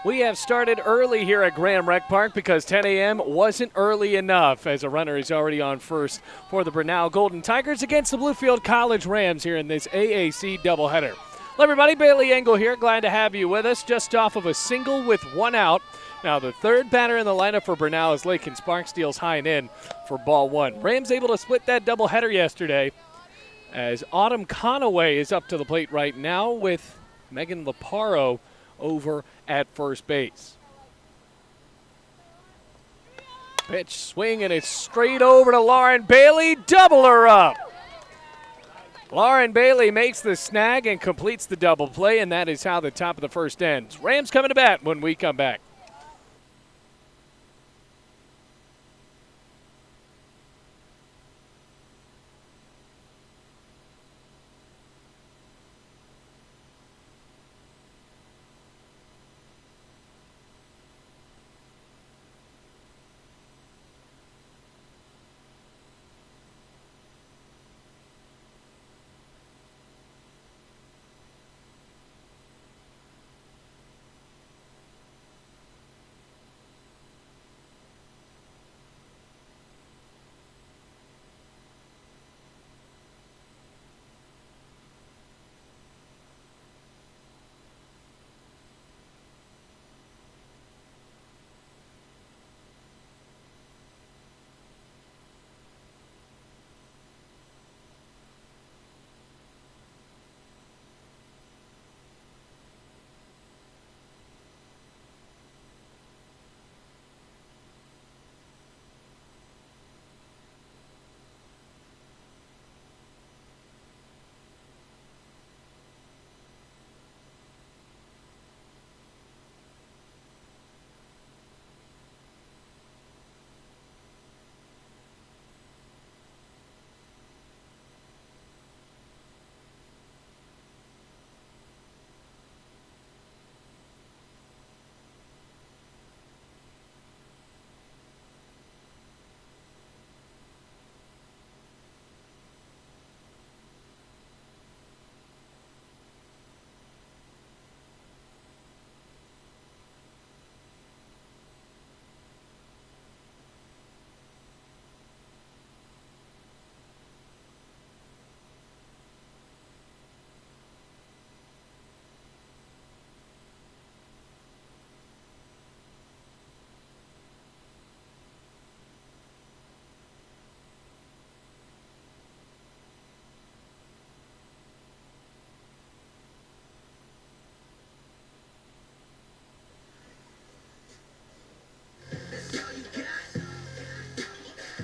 We have started early here at Graham Rec Park because 10 a.m. wasn't early enough, as a runner is already on first for the Brenau Golden Tigers against the Bluefield College Rams here in this AAC doubleheader. Hello everybody, Bailey Engel here. Glad to have you with us. Just off of a single with one out. Now the third batter in the lineup for Brenau is Lakin Sparks, steals high and in for ball one. Rams able to split that doubleheader yesterday as Autumn Conaway is up to the plate right now with Megan Laparo over at first base. Pitch swing, and it's straight over to Lauren Bailey. Double her up. Lauren Bailey makes the snag and completes the double play, and that is how the top of the first ends. Rams coming to bat when we come back.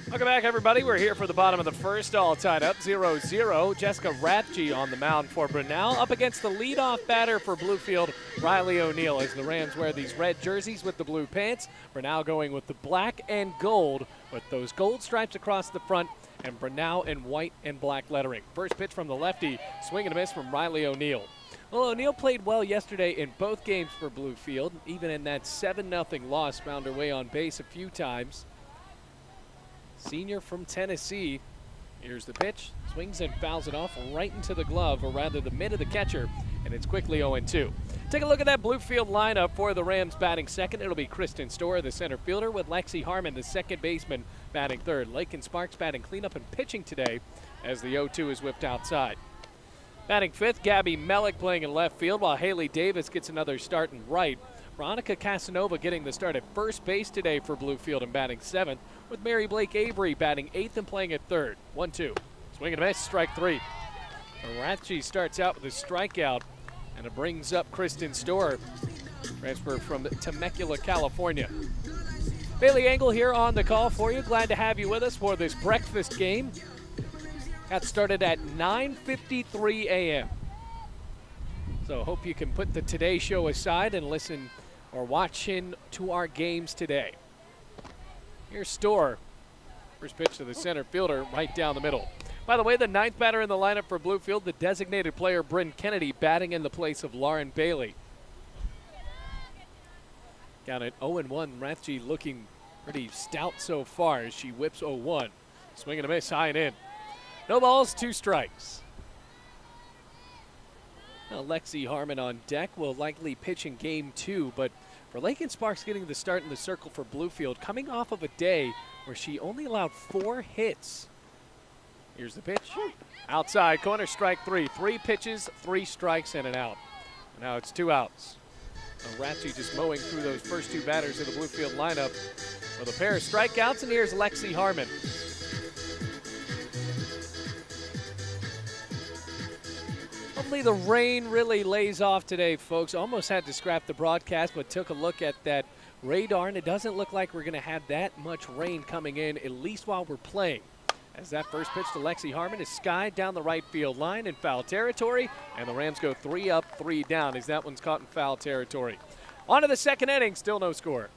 Welcome back, everybody. We're here for the bottom of the first, all tied up 0-0. Jessica Ratchey on the mound for Brenau, up against the leadoff batter for Bluefield, Riley O'Neill, as the Rams wear these red jerseys with the blue pants. Brenau going with the black and gold with those gold stripes across the front, and Brenau in white and black lettering. First pitch from the lefty, swing and a miss from Riley O'Neill. Well, O'Neill played well yesterday in both games for Bluefield. Even in that 7-0 loss, found her way on base a few times. Senior from Tennessee. Here's the pitch. Swings and fouls it off right into the glove, or rather the mid of the catcher, and it's quickly 0-2. Take a look at that Bluefield lineup for the Rams batting second. It'll be Kristen Storer, the center fielder, with Lexi Harmon, the second baseman, batting third. Lakin Sparks batting cleanup and pitching today as the 0-2 is whipped outside. Batting fifth, Gabby Mellick playing in left field, while Haley Davis gets another start in right. Veronica Casanova getting the start at first base today for Bluefield and batting seventh, with Mary Blake Avery batting eighth and playing at third. 1-2. Swing and a miss, strike three. Ratchey starts out with a strikeout, and it brings up Kristen Storer, transfer from Temecula, California. Bailey Engel here on the call for you. Glad to have you with us for this breakfast game. Got started at 9:53 a.m. So hope you can put the Today Show aside and listen or watch in to our games today. Here's Storer. First pitch to the center fielder, right down the middle. By the way, the ninth batter in the lineup for Bluefield, the designated player Bryn Kennedy, batting in the place of Lauren Bailey. Down at 0-1, Ratchey looking pretty stout so far as she whips 0-1. Swing and a miss, high and in. No balls, 2 strikes. Now Lexi Harmon on deck will likely pitch in game 2, but For Lakin Sparks getting the start in the circle for Bluefield, coming off of a day where she only allowed 4 hits. Here's the pitch. Outside corner, strike 3. 3 pitches, 3 strikes, and an out. Now it's 2 outs. Ratchie just mowing through those first 2 batters of the Bluefield lineup with a pair of strikeouts, and here's Lexi Harmon. Hopefully the rain really lays off today, folks. Almost had to scrap the broadcast, but took a look at that radar, and it doesn't look like we're going to have that much rain coming in, at least while we're playing. As that first pitch to Lexi Harmon is skied down the right field line in foul territory, and the Rams go 3 up, 3 down as that one's caught in foul territory. On to the second inning, still no score.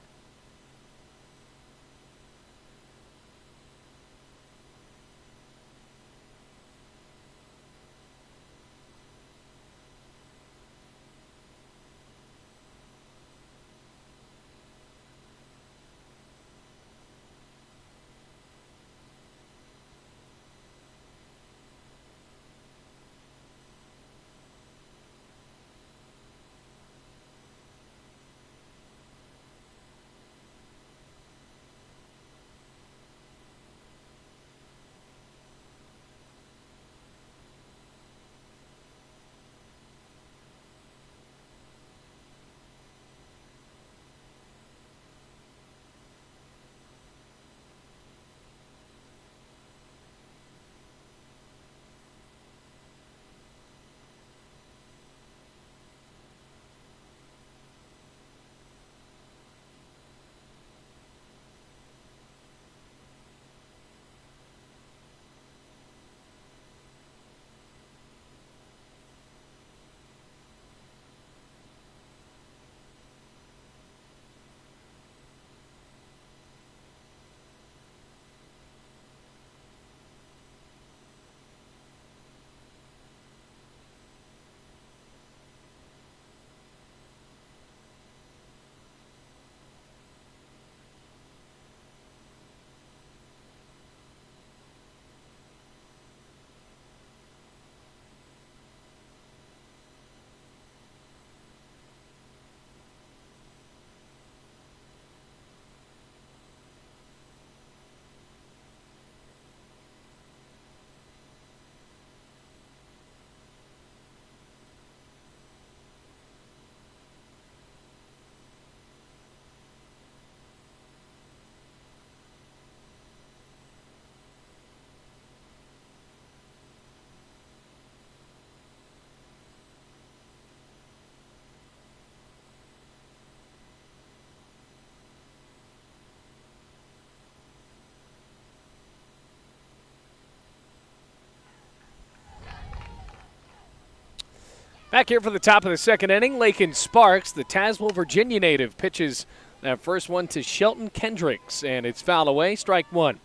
Back here for the top of the second inning, Lakin Sparks, the Tazewell, Virginia native, pitches that first one to Shelton Kendricks, and it's fouled away, strike 1.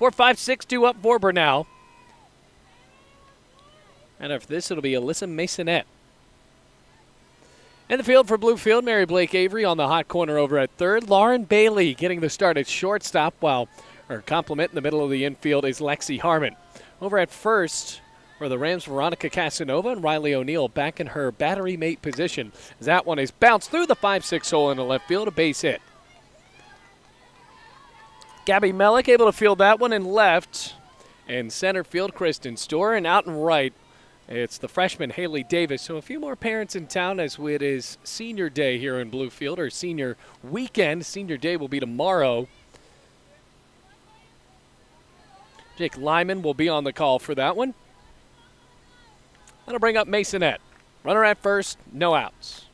4-5-6-2 up for Brenau. And after this, it'll be Alyssa Masonette. In the field for Bluefield, Mary Blake Avery on the hot corner over at third. Lauren Bailey getting the start at shortstop, while her complement in the middle of the infield is Lexi Harmon. Over at first, for the Rams, Veronica Casanova and Riley O'Neill back in her battery mate position. As that one is bounced through the 5-6 hole in the left field, a base hit. Gabby Mellick able to field that one in left. In center field, Kristen Storer, and out and right, it's the freshman Haley Davis. So a few more parents in town as it is senior day here in Bluefield, or senior weekend. Senior day will be tomorrow. Jake Lyman will be on the call for that one. That'll bring up Masonette. Runner at first, no outs.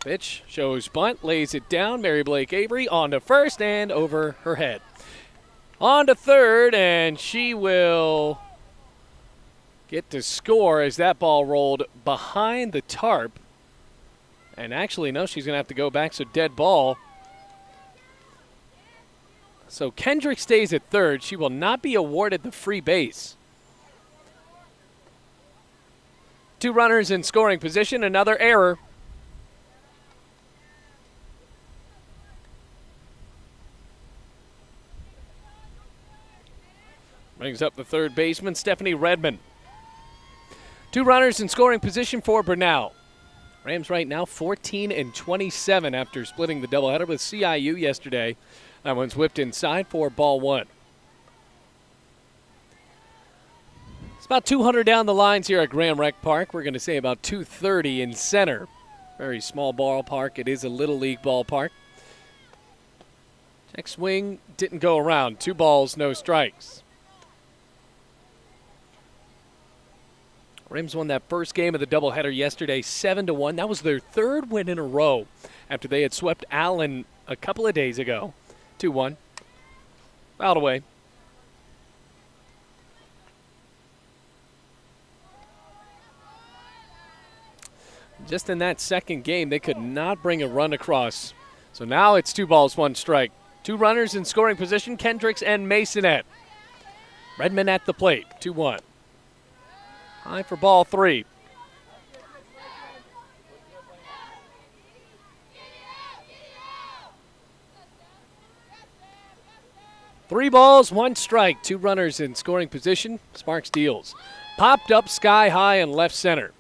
Pitch shows bunt, lays it down. Mary Blake Avery on to first and over her head. On to third, and she will get to score as that ball rolled behind the tarp. And actually, no, she's going to have to go back, so dead ball. So Kendrick stays at third. She will not be awarded the free base. 2 runners in scoring position, another error. Brings up the third baseman, Stephanie Redmond. 2 runners in scoring position for Brenau. Rams right now 14-27 after splitting the doubleheader with CIU yesterday. That one's whipped inside for ball one. It's about 200 down the lines here at Graham Rec Park. We're going to say about 230 in center. Very small ballpark. It is a Little League ballpark. Check swing didn't go around. 2 balls, no strikes. Rams won that first game of the doubleheader yesterday 7-1. That was their 3rd win in a row after they had swept Allen a couple of days ago. 2-1. Fouled away. Just in that second game, they could not bring a run across. So now it's 2 balls, 1 strike. 2 runners in scoring position, Kendricks and Masonette. Redmond at the plate, 2-1. High for ball 3. Three balls, 1 strike, 2 runners in scoring position. Sparks deals. Popped up sky high in left center.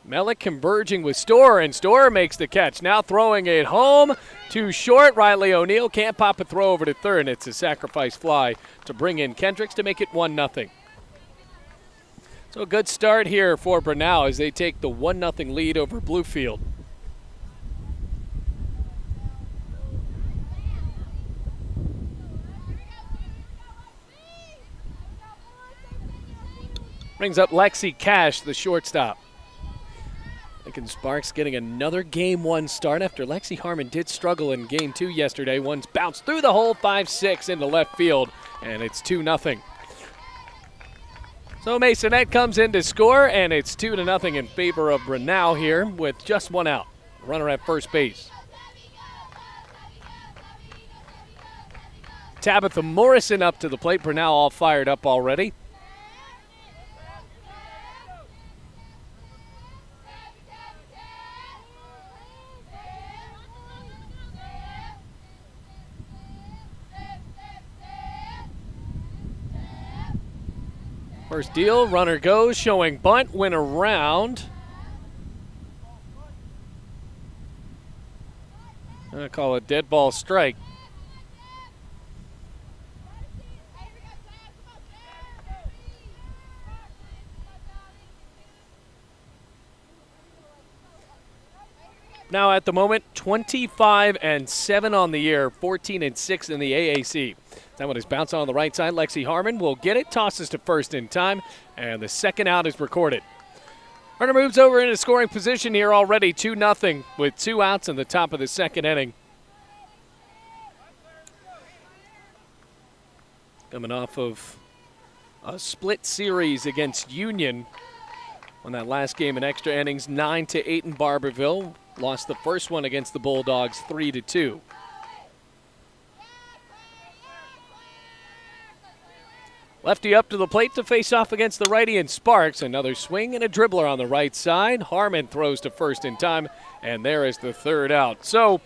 Mellick converging with Storer, and Storer makes the catch. Now throwing it home. Too short. Riley O'Neill can't pop a throw over to third, and it's a sacrifice fly to bring in Kendricks to make it 1-0. So a good start here for Brenau as they take the 1-0 lead over Bluefield. Brings up Lexi Cash, the shortstop. Lincoln Sparks getting another Game 1 start after Lexi Harmon did struggle in Game 2 yesterday. One's bounced through the hole, 5-6 into left field, and it's 2-0. So Masonette comes in to score, and it's 2-0 in favor of Brenau here with just 1 out. Runner at first base. Tabitha Morrison up to the plate. Brenau all fired up already. First deal, runner goes, showing bunt, went around. I call it dead ball strike. Now at the moment, 25-7 on the year, 14-6 in the AAC. That one is bounced on the right side. Lexi Harmon will get it, tosses to first in time, and the second out is recorded. Runner moves over into scoring position here already, 2-0 with 2 outs in the top of the second inning. Coming off of a split series against Union. Won that last game in extra innings, 9-8 in Barberville. Lost the first one against the Bulldogs, 3-2. Lefty up to the plate to face off against the righty and Sparks. Another swing and a dribbler on the right side. Harmon throws to first in time, and there is the third out. So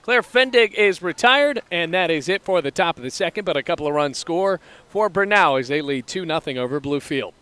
Claire Fendig is retired, and that is it for the top of the second, but a couple of runs score for Brenau as they lead 2-0 over Bluefield.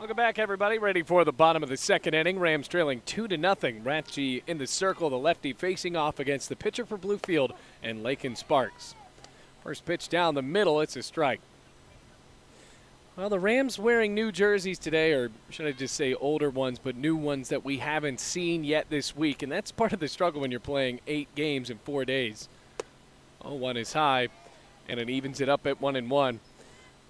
Welcome back, everybody. Ready for the bottom of the second inning. Rams trailing 2-0. Ratchie in the circle, the lefty facing off against the pitcher for Bluefield and Lakin Sparks. First pitch down the middle, it's a strike. Well, the Rams wearing new jerseys today, or should I just say older ones, but new ones that we haven't seen yet this week, and that's part of the struggle when you're playing 8 games in 4 days. 0-1 is high, and it evens it up at 1-1.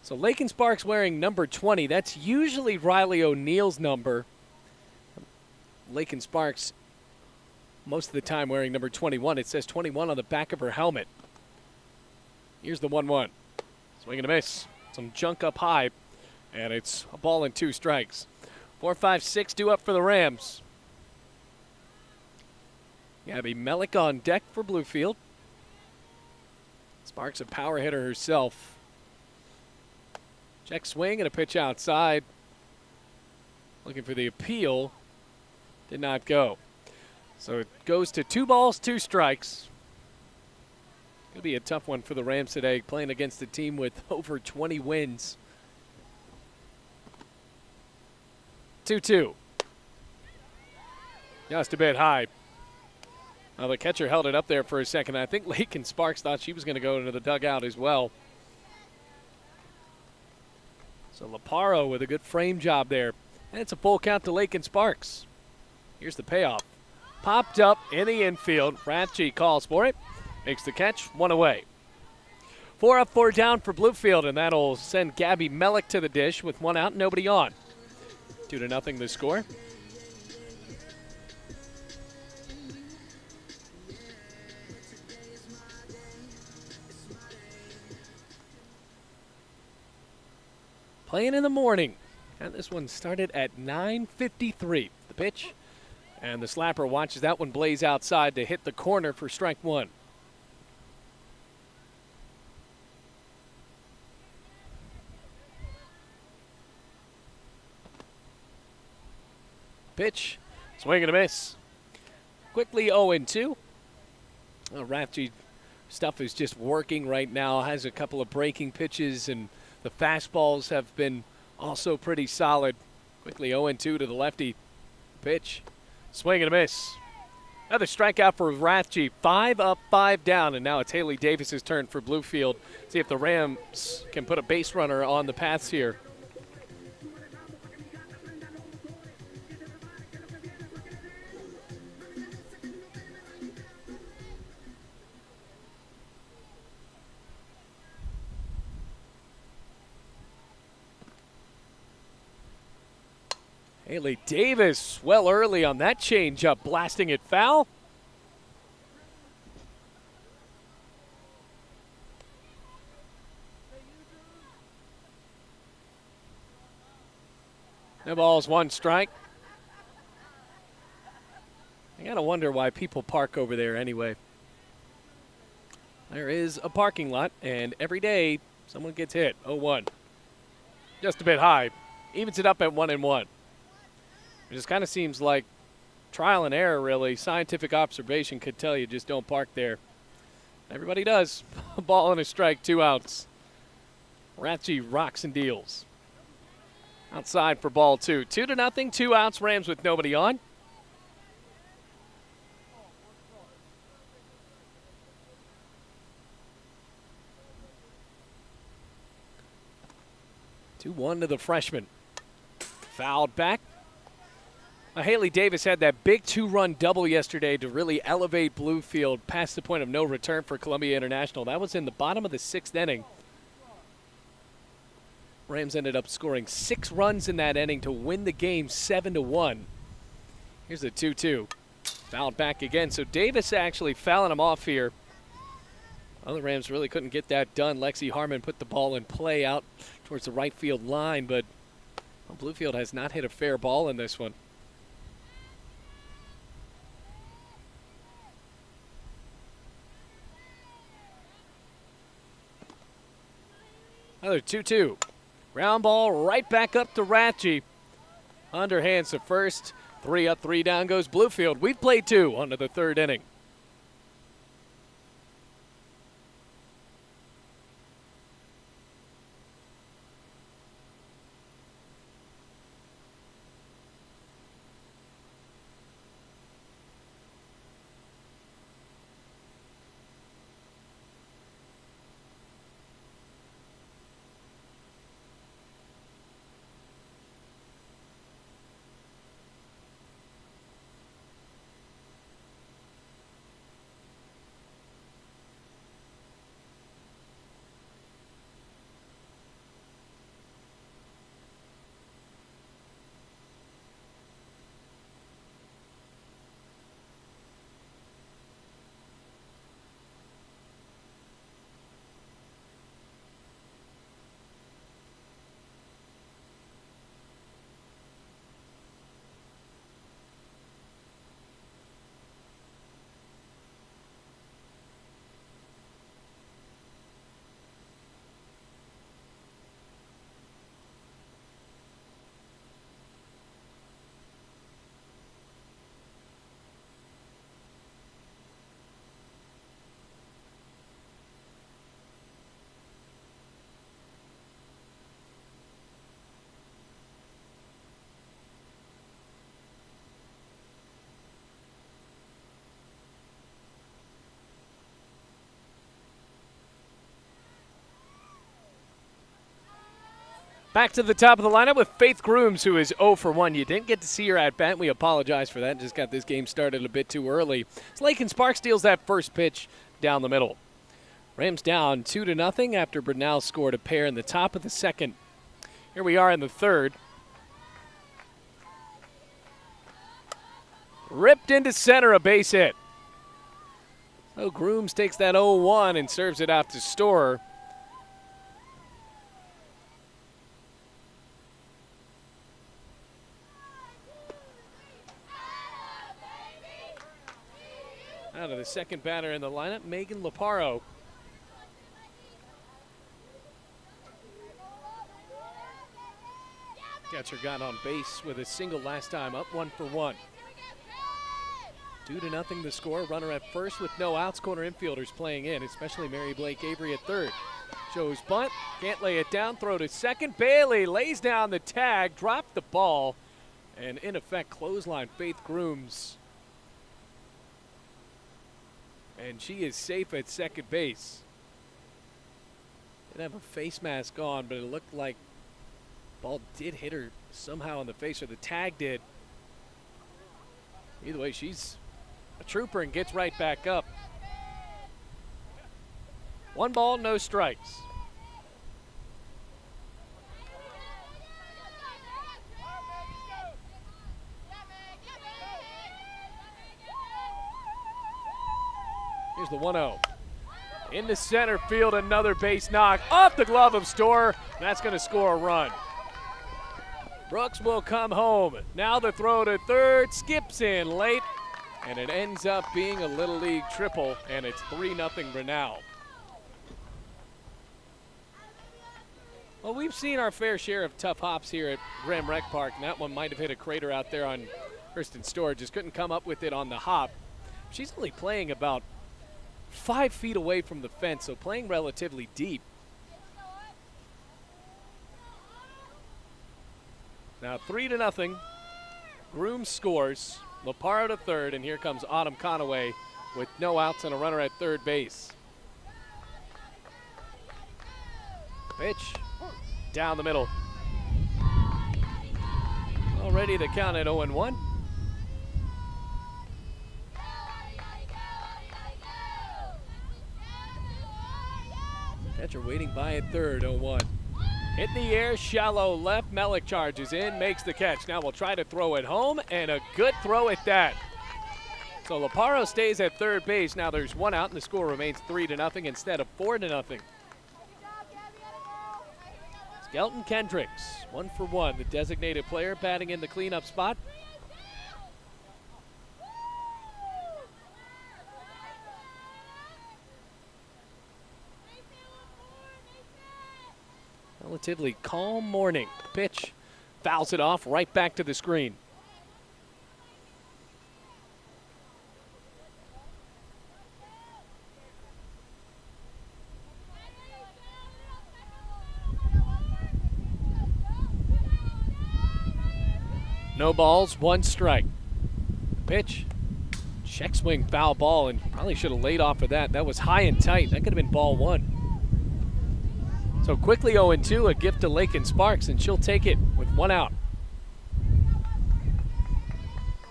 So Lakin Sparks wearing number 20. That's usually Riley O'Neal's number. Lakin Sparks, most of the time wearing number 21. It says 21 on the back of her helmet. Here's the 1-1. Swing and a miss. Some junk up high, and it's a ball and 2 strikes. 4, 5, 6 due up for the Rams. Gabby Mellick on deck for Bluefield. Sparks a power hitter herself. Check swing and a pitch outside. Looking for the appeal. Did not go. So it goes to 2 balls, 2 strikes. Going to be a tough one for the Rams today, playing against a team with over 20 wins. 2-2. Just a bit high. Well, the catcher held it up there for a second. I think Lakin Sparks thought she was going to go into the dugout as well. So Laparo with a good frame job there. And it's a full count to Lakin Sparks. Here's the payoff. Popped up in the infield. Ratchie calls for it. Makes the catch, 1 away. 4 up, 4 down for Bluefield, and that'll send Gabby Mellick to the dish with 1 out, nobody on. 2-0 the score. Playing in the morning. And this one started at 9:53. The pitch. And the slapper watches that one blaze outside to hit the corner for strike 1. Pitch. Swing and a miss. Quickly 0-2. Ratchie stuff is just working right now. Has a couple of breaking pitches, and the fastballs have been also pretty solid. Quickly 0-2 to the lefty. Pitch. Swing and a miss. Another strikeout for Ratchie. 5 up, 5 down, and now it's Haley Davis's turn for Bluefield. See if the Rams can put a base runner on the paths here. Haley Davis well early on that changeup, blasting it foul. No balls, 1 strike. I gotta wonder why people park over there anyway. There is a parking lot, and every day someone gets hit. 0-1. Just a bit high. Evens it up at 1-1. It just kind of seems like trial and error, really. Scientific observation could tell you just don't park there. Everybody does. A ball and a strike, 2 outs. Ratchie rocks and deals. Outside for ball 2. 2-0, 2 outs. Rams with nobody on. Two 2-1 to the freshman. Fouled back. Haley Davis had that big 2-run double yesterday to really elevate Bluefield past the point of no return for Columbia International. That was in the bottom of the 6th inning. Rams ended up scoring 6 runs in that inning to win the game 7-1. Here's a 2-2. Fouled back again. So Davis actually fouling him off here. Well, the Rams really couldn't get that done. Lexi Harmon put the ball in play out towards the right field line, but Bluefield has not hit a fair ball in this one. Another 2-2. Ground ball right back up to Ratchie. Underhands to first. 3 up, 3 down goes Bluefield. We've played 2 onto the 3rd inning. Back to the top of the lineup with Faith Grooms, who is 0 for 1. You didn't get to see her at bat. We apologize for that. Just got this game started a bit too early. As Lakin Sparks steals that first pitch down the middle. Rams down 2-0 after Brenau scored a pair in the top of the second. Here we are in the third. Ripped into center, a base hit. So Grooms takes that 0-1 and serves it out to Storer. Out of the second batter in the lineup, Megan Laparo. Catcher got on base with a single last time, up 1 for 1. 2-0 the score. Runner at first with no outs. Corner infielders playing in, especially Mary Blake Avery at third. Shows bunt, can't lay it down. Throw to second. Bailey lays down the tag, dropped the ball, and in effect clothesline Faith Grooms. And she is safe at second base. Didn't have a face mask on, but it looked like the ball did hit her somehow in the face, or the tag did. Either way, she's a trooper and gets right back up. 1 ball, no strikes. Here's the 1-0. Into center field, another base knock off the glove of Storer. That's going to score a run. Brooks will come home. Now the throw to third, skips in late, and it ends up being a Little League triple, and it's 3-0 Brenau. Well, we've seen our fair share of tough hops here at Graham Rec Park, and that one might have hit a crater out there on Kristen Storer. Just couldn't come up with it on the hop. She's only playing about 5 feet away from the fence, so playing relatively deep. Now 3-0. Grooms scores. Laparo to third, and here comes Autumn Conaway with no outs and a runner at third base. Pitch down the middle. Already the count at 0-1. Catcher waiting by at third, 0-1. Hit in the air, shallow left. Melick charges in, makes the catch. Now we'll try to throw it home, and a good throw at that. So Laparo stays at third base. Now there's 1 out, and the score remains 3-0 instead of 4-0. Skelton Kendricks, 1 for 1, the designated player, batting in the cleanup spot. Relatively calm morning. Pitch fouls it off right back to the screen. No balls, 1 strike. Pitch, check swing, foul ball, and probably should have laid off of that. That was high and tight. That could have been ball 1. So quickly 0-2, a gift to Lakin Sparks, and she'll take it with 1 out.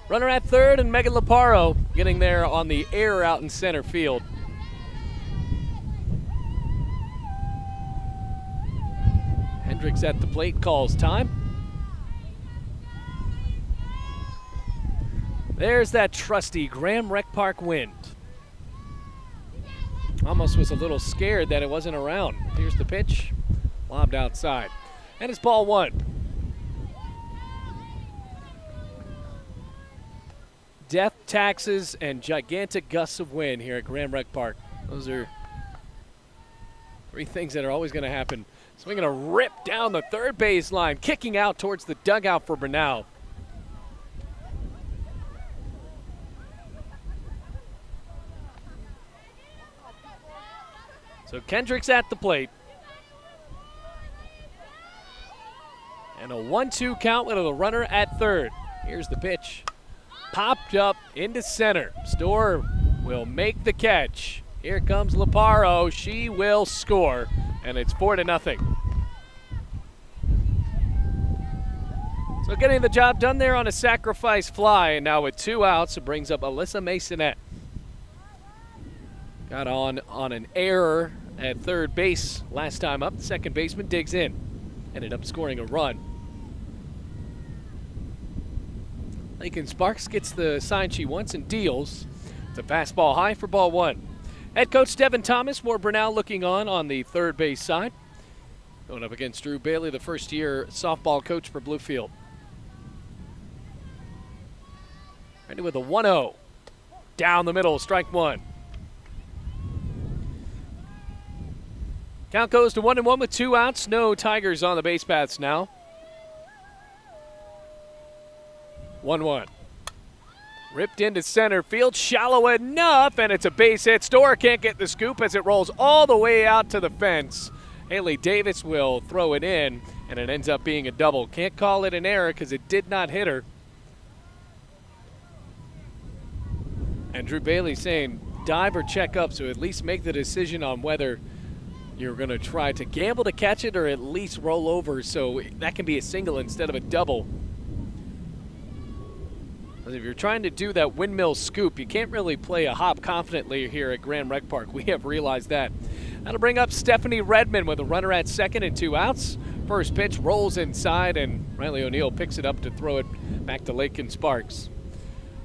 Runner at third, and Megan Laparo getting there on the air out in center field. Hendricks at the plate, calls time. There's that trusty Graham Rec Park wind. Almost was a little scared that it wasn't around. Here's the pitch, lobbed outside. And it's ball 1. Death, taxes, and gigantic gusts of wind here at Graham Rec Park. Those are 3 things that are always going to happen. Swinging a rip down the third base line, kicking out towards the dugout for Brenau. So Kendricks at the plate. And a 1-2 count with a runner at third. Here's the pitch. Popped up into center. Storer will make the catch. Here comes Laparo. She will score. And it's 4-0. So getting the job done there on a sacrifice fly, and now with 2 outs, it brings up Alyssa Masonette. Got on an error at third base last time up. The second baseman digs in. Ended up scoring a run. Lincoln Sparks gets the sign she wants and deals. It's a fastball high for ball 1. Head coach Devin Thomas, more Brenau looking on the third base side. Going up against Drew Bailey, the first-year softball coach for Bluefield. Ready with a 1-0. Down the middle, strike 1. Count goes to 1-1 with 2 outs. No Tigers on the base paths now. 1-1. Ripped into center field, shallow enough, and it's a base hit. Storer can't get the scoop as it rolls all the way out to the fence. Haley Davis will throw it in, and it ends up being a double. Can't call it an error because it did not hit her. And Drew Bailey saying dive or check up, so at least make the decision on whether you're going to try to gamble to catch it or at least roll over, so that can be a single instead of a double. If you're trying to do that windmill scoop, you can't really play a hop confidently here at Grand Rec Park. We have realized that. That'll bring up Stephanie Redmond with a runner at second and 2 outs. First pitch rolls inside, and Riley O'Neill picks it up to throw it back to Lincoln Sparks.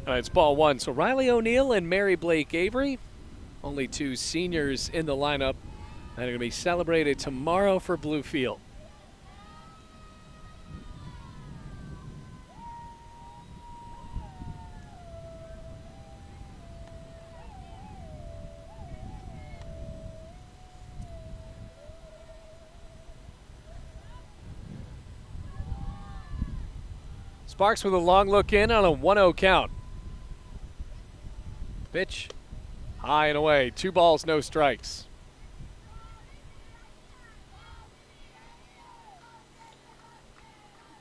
It's ball 1. So Riley O'Neill and Mary Blake Avery, only 2 seniors in the lineup, that are going to be celebrated tomorrow for Bluefield. Sparks with a long look in on a 1-0 count. Pitch high and away. 2 balls, no strikes.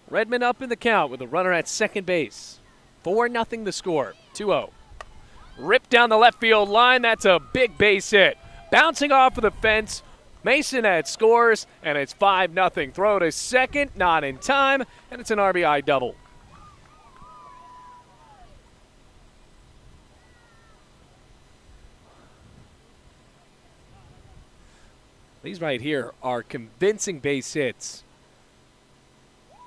Redmond up in the count with a runner at second base. 4-0 the score. 2-0. Ripped down the left field line. That's a big base hit. Bouncing off of the fence. Masonette scores, and it's 5-0. Throw to second, not in time, and it's an RBI double. These right here are convincing base hits.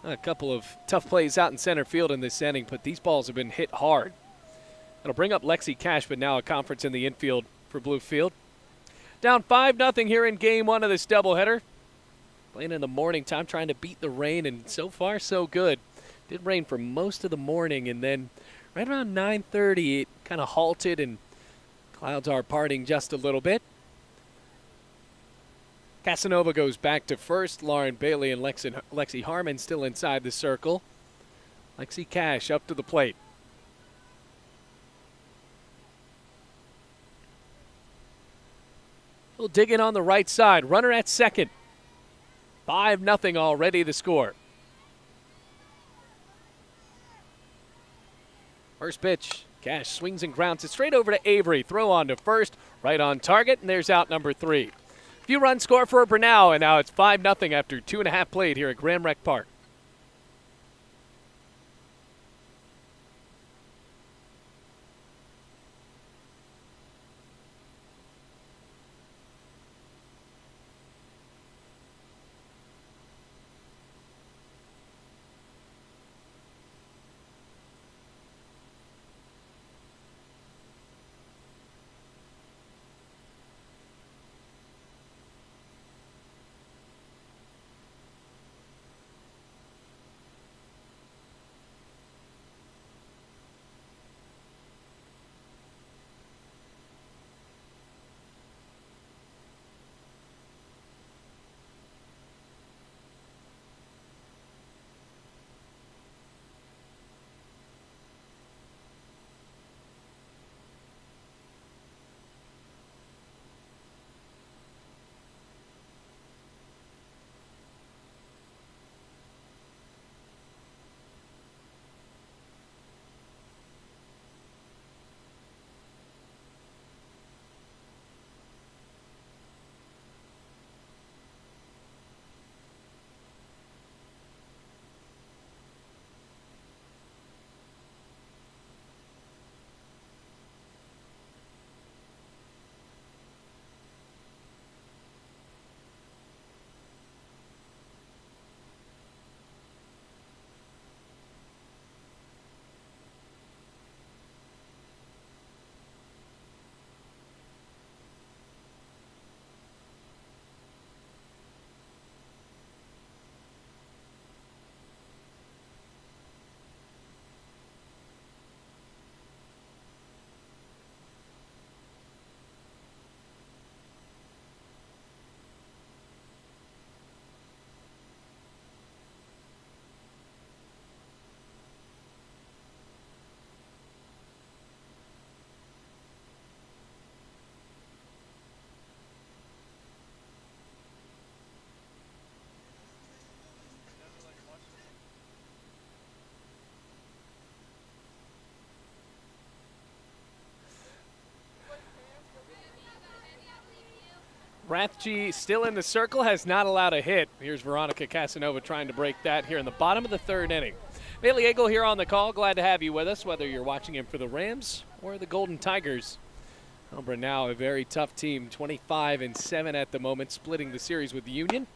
A couple of tough plays out in center field in this inning, but these balls have been hit hard. It'll bring up Lexi Cash, but now a conference in the infield for Bluefield. Down 5-0 here in game 1 of this doubleheader. Playing in the morning time, trying to beat the rain, and so far so good. Did rain for most of the morning, and then right around 9:30 it kind of halted, and clouds are parting just a little bit. Casanova goes back to first. Lauren Bailey and Lexi Harmon still inside the circle. Lexi Cash up to the plate. He'll dig in on the right side. Runner at second. 5-0 already the score. First pitch. Cash swings and grounds it straight over to Avery. Throw on to first. Right on target, and there's out number 3. Few-run score for Brenau, and now it's 5-0 after 2.5 played here at Grand Rec Park. Rathje still in the circle, has not allowed a hit. Here's Veronica Casanova trying to break that here in the bottom of the third inning. Bailey Eagle here on the call. Glad to have you with us, whether you're watching him for the Rams or the Golden Tigers. Brenau, a very tough team, 25-7 at the moment, splitting the series with the Union.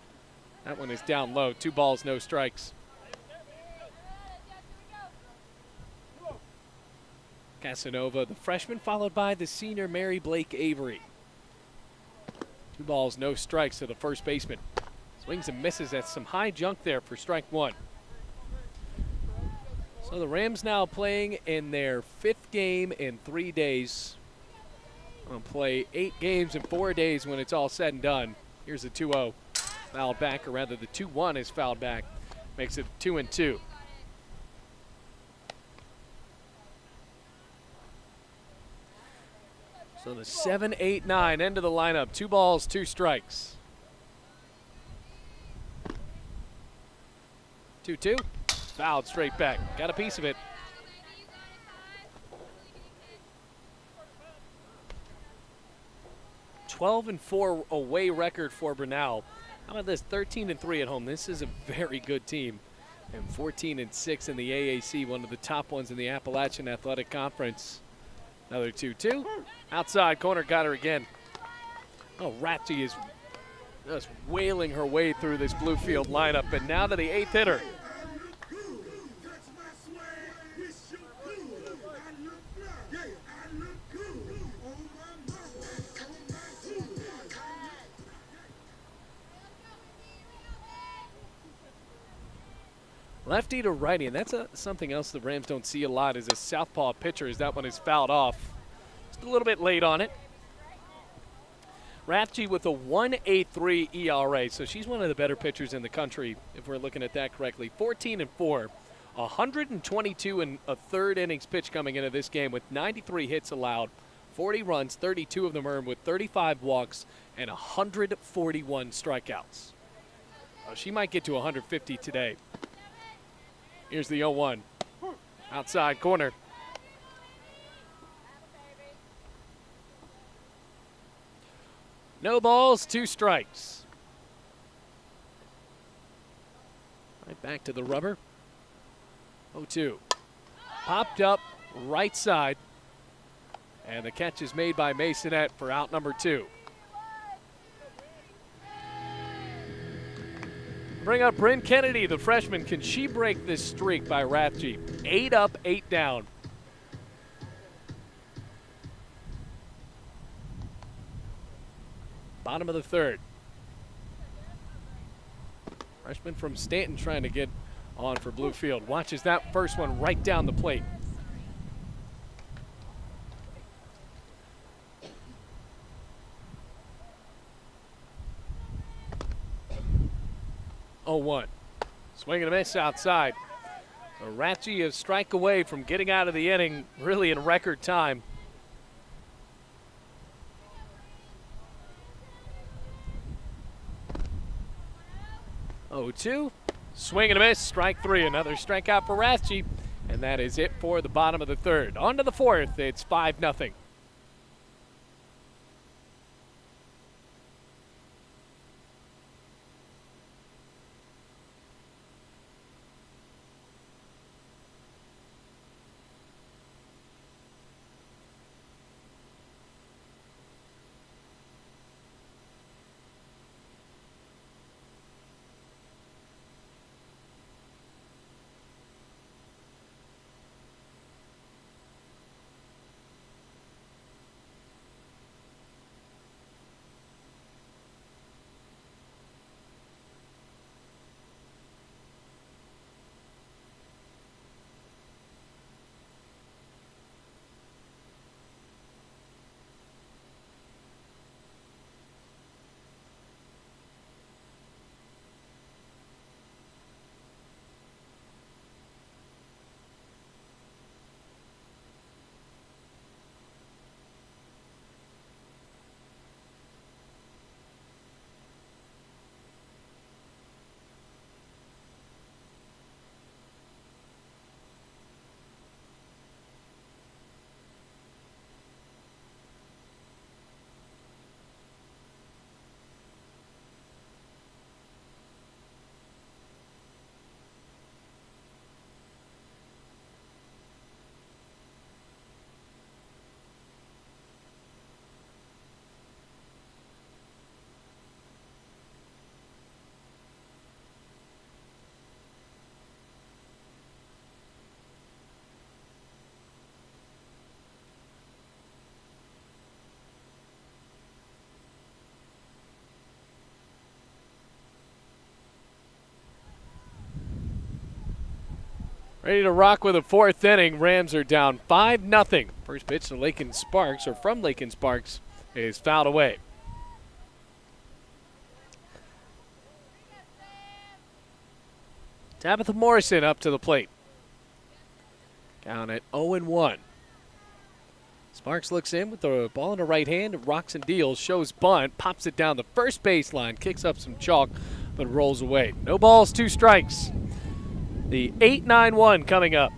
That one is down low. 2 balls, no strikes. Casanova, the freshman, followed by the senior Mary Blake Avery. 2 balls, no strikes to the first baseman. Swings and misses. That's some high junk there for strike 1. So the Rams now playing in their 5th game in 3 days. Going to play 8 games in 4 days when it's all said and done. Here's the 2-0. Fouled back, or rather the 2-1 is fouled back. Makes it 2-2. So the 7, 8, 9 end of the lineup. 2 balls, 2 strikes. 2-2. Fouled straight back. Got a piece of it. (12-4) away record for Brenau. How about this? 13-3 at home. This is a very good team. And 14-6 in the AAC, one of the top ones in the Appalachian Athletic Conference. Another 2-2. Outside corner, got her again. Oh, Rathje is just wailing her way through this Bluefield lineup. And now to the 8th hitter. Lefty to righty, and that's something else the Rams don't see a lot is a southpaw pitcher, as that one is fouled off. Just a little bit late on it. Rathje with a 1.83 ERA, so she's one of the better pitchers in the country, if we're looking at that correctly. 14-4, 122 and a third innings pitch coming into this game with 93 hits allowed, 40 runs, 32 of them earned with 35 walks and 141 strikeouts. She might get to 150 today. Here's the 0-1. Outside corner. No balls, 2 strikes. Right back to the rubber. 0-2. Popped up right side. And the catch is made by Masonette for out number 2. Bring up Bryn Kennedy, the freshman. Can she break this streak by Rathje? 8 up, 8 down. Bottom of the third. Freshman from Stanton trying to get on for Bluefield. Watches that first one right down the plate. Oh, 1. Swing and a miss outside. So Rathje is strike away from getting out of the inning really in record time. Oh, 2. Swing and a miss. Strike 3. Another strikeout for Rathje. And that is it for the bottom of the third. On to the 4th. It's 5-0. Ready to rock with a fourth inning. Rams are down 5-0. First pitch to Lakin Sparks, or from Lakin Sparks, is fouled away. Tabitha Morrison up to the plate. Down at 0-1. Sparks looks in with the ball in the right hand, rocks and deals, shows bunt, pops it down the first baseline, kicks up some chalk, but rolls away. No balls, 2 strikes. The 8-9-1 coming up.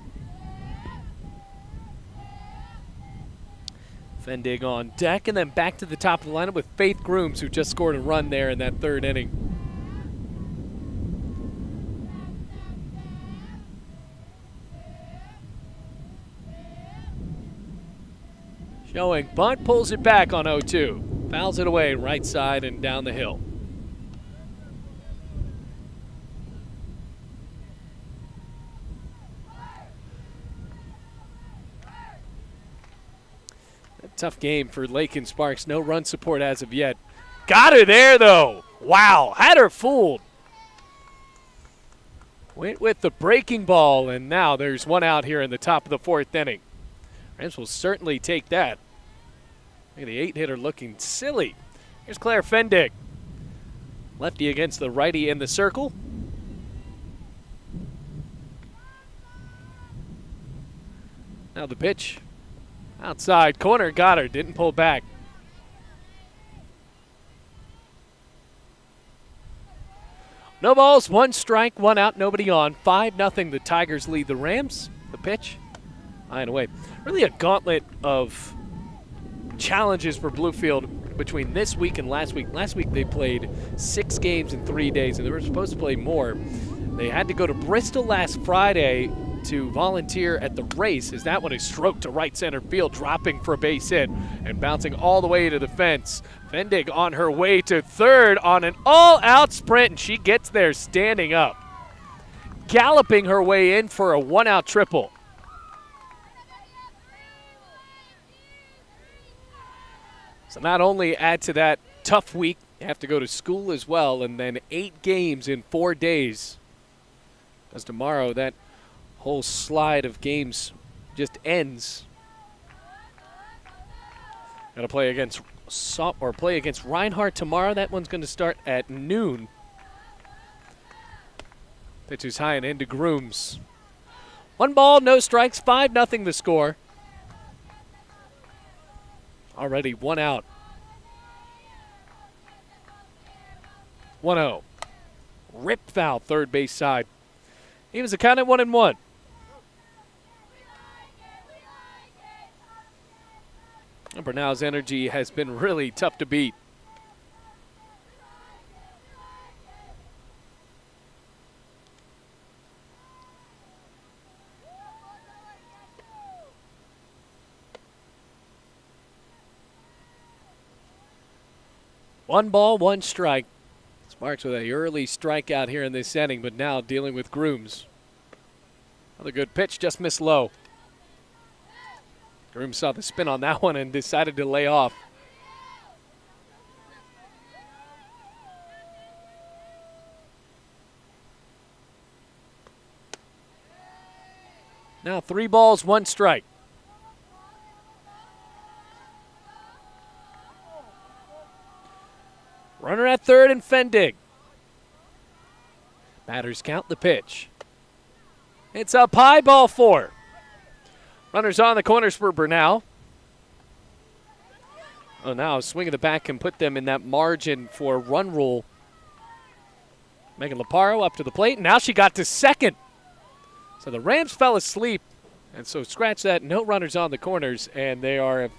Fendig on deck, and then back to the top of the lineup with Faith Grooms, who just scored a run there in that third inning. Showing bunt, pulls it back on 0-2. Fouls it away right side and down the hill. A tough game for Lakin Sparks. No run support as of yet. Got her there, though. Wow, had her fooled. Went with the breaking ball, and now there's one out here in the top of the fourth inning. Rams will certainly take that. Look at the 8-hitter looking silly. Here's Claire Fendig. Lefty against the righty in the circle. Now the pitch. Outside corner, got her, didn't pull back. No balls, 1 strike, 1 out, nobody on. 5-0, the Tigers lead the Rams. The pitch, high and away. Really a gauntlet of challenges for Bluefield between this week and last week. Last week they played 6 games in 3 days, and they were supposed to play more. They had to go to Bristol last Friday to volunteer at the race, as that one is stroked to right center field, dropping for a base hit and bouncing all the way to the fence. Fendig on her way to third on an all-out sprint, and she gets there standing up, galloping her way in for a 1-out triple. So not only add to that tough week, you have to go to school as well, and then 8 games in 4 days. Because tomorrow that whole slide of games just ends. Got to play against Reinhardt tomorrow. That one's going to start at noon. Pitch is high and into Grooms. 1 ball, no strikes, 5-0 the score. Already 1 out. 1-0. Rip foul, third base side. He was a count at 1-1. Brenau's energy has been really tough to beat. One ball, 1 strike. Sparks with an early strikeout here in this inning, but now dealing with Grooms. Another good pitch, just missed low. Grooms saw the spin on that one and decided to lay off. Now 3 balls, 1 strike. Runner at third and Fendig. Batters count the pitch. It's up high, ball 4. Runners on the corners for Brenau. Oh, now a swing of the bat can put them in that margin for run rule. Megan Laparo up to the plate, and now she got to second. So the Rams fell asleep, and so scratch that, no runners on the corners, and they are at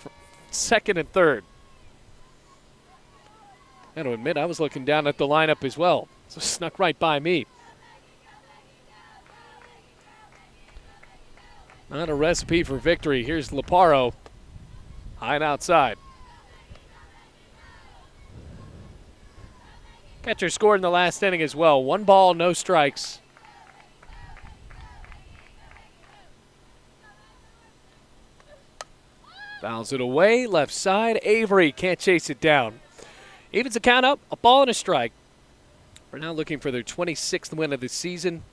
second and third. I got to admit, I was looking down at the lineup as well, so it snuck right by me. Not a recipe for victory. Here's Laparo, high and outside. Catcher scored in the last inning as well. 1 ball, no strikes. Fouls it away, left side. Avery can't chase it down. Evens the count up, a ball and a strike. We're now looking for their 26th win of the season.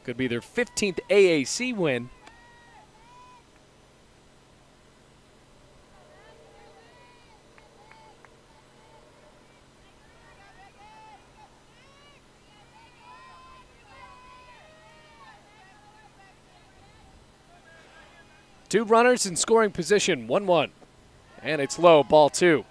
Could be their 15th AAC win. Two runners in scoring position, 1-1. And it's low, ball 2.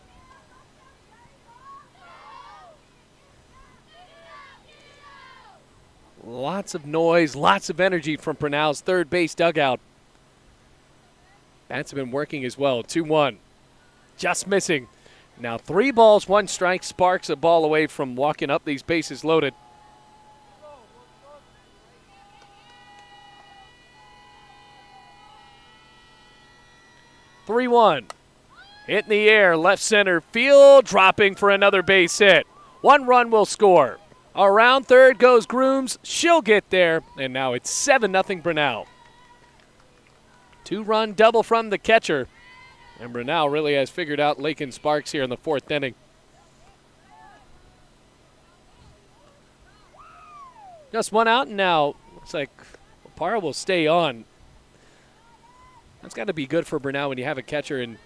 Lots of noise, lots of energy from Brenau's third base dugout. Bats have been working as well, 2-1. Just missing. Now 3 balls, 1 strike. Sparks a ball away from walking up these bases loaded. Three-one. Hit in the air, left center field, dropping for another base hit. 1 run will score. Around third goes Grooms. She'll get there, and now it's 7-0 Brenau. 2-run double from the catcher. And Brenau really has figured out Lakin Sparks here in the 4th inning. Just 1 out, and now looks like Parra will stay on. That's got to be good for Brenau when you have a catcher and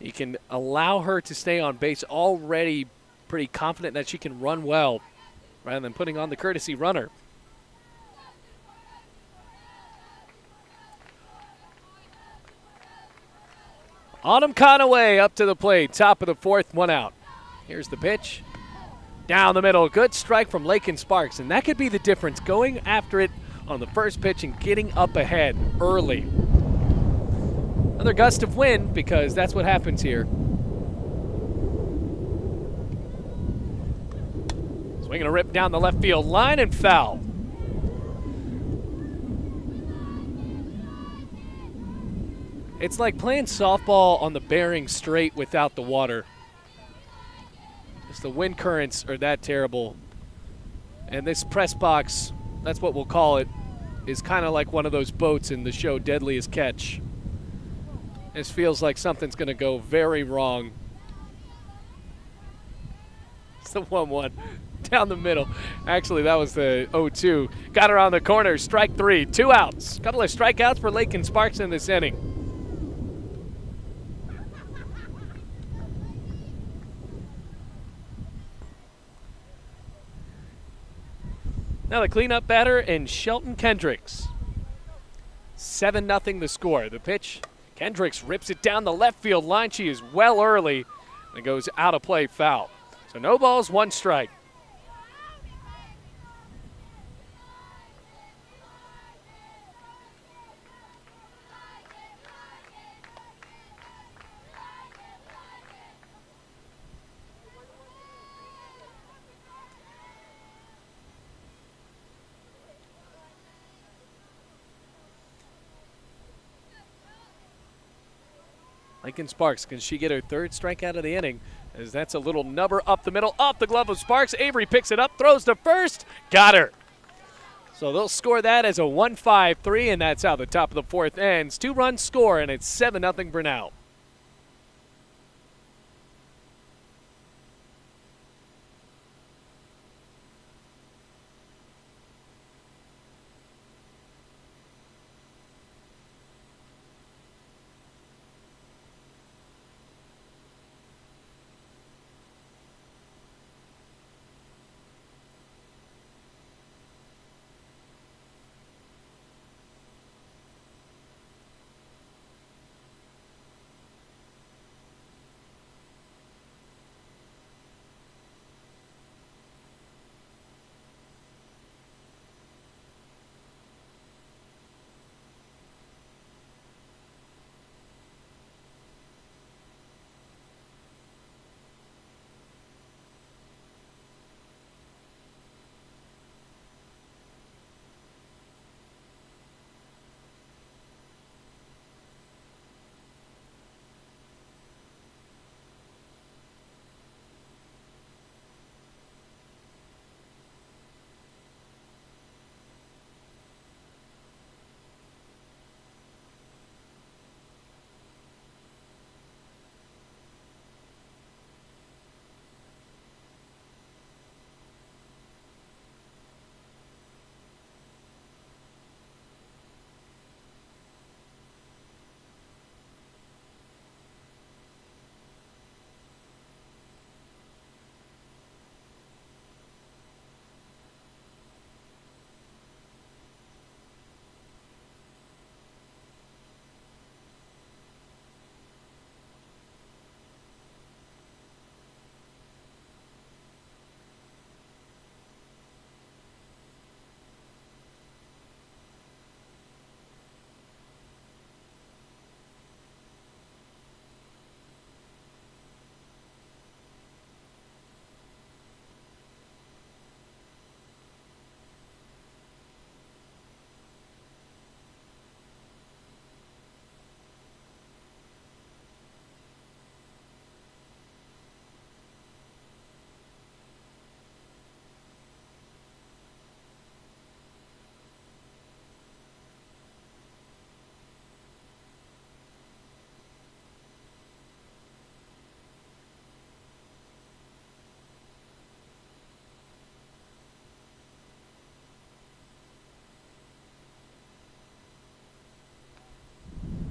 you can allow her to stay on base, already pretty confident that she can run well rather than putting on the courtesy runner. Autumn Conaway up to the plate, top of the 4th, 1 out. Here's the pitch. Down the middle, good strike from Lakin Sparks, and that could be the difference, going after it on the first pitch and getting up ahead early. Another gust of wind, because that's what happens here. Swinging a rip down the left field line and foul. It's like playing softball on the Bering Strait without the water. Just the wind currents are that terrible. And this press box, that's what we'll call it, is kind of like one of those boats in the show Deadliest Catch. This feels like something's going to go very wrong. It's the 1-1 down the middle. Actually, that was the 0-2. Got her on the corner. Strike 3. 2 outs. Couple of strikeouts for Lakin Sparks in this inning. Now the cleanup batter and Shelton Kendricks. 7-0 the score. The pitch. Kendricks rips it down the left field line. She is well early. And it goes out of play, foul. So no balls, 1 strike. Lakin Sparks, can she get her 3rd strikeout of the inning? As that's a little nubber up the middle, off the glove of Sparks. Avery picks it up, throws to first, got her. So they'll score that as a 1-5-3, and that's how the top of the 4th ends. 2-run score, and it's 7-0 Brenau.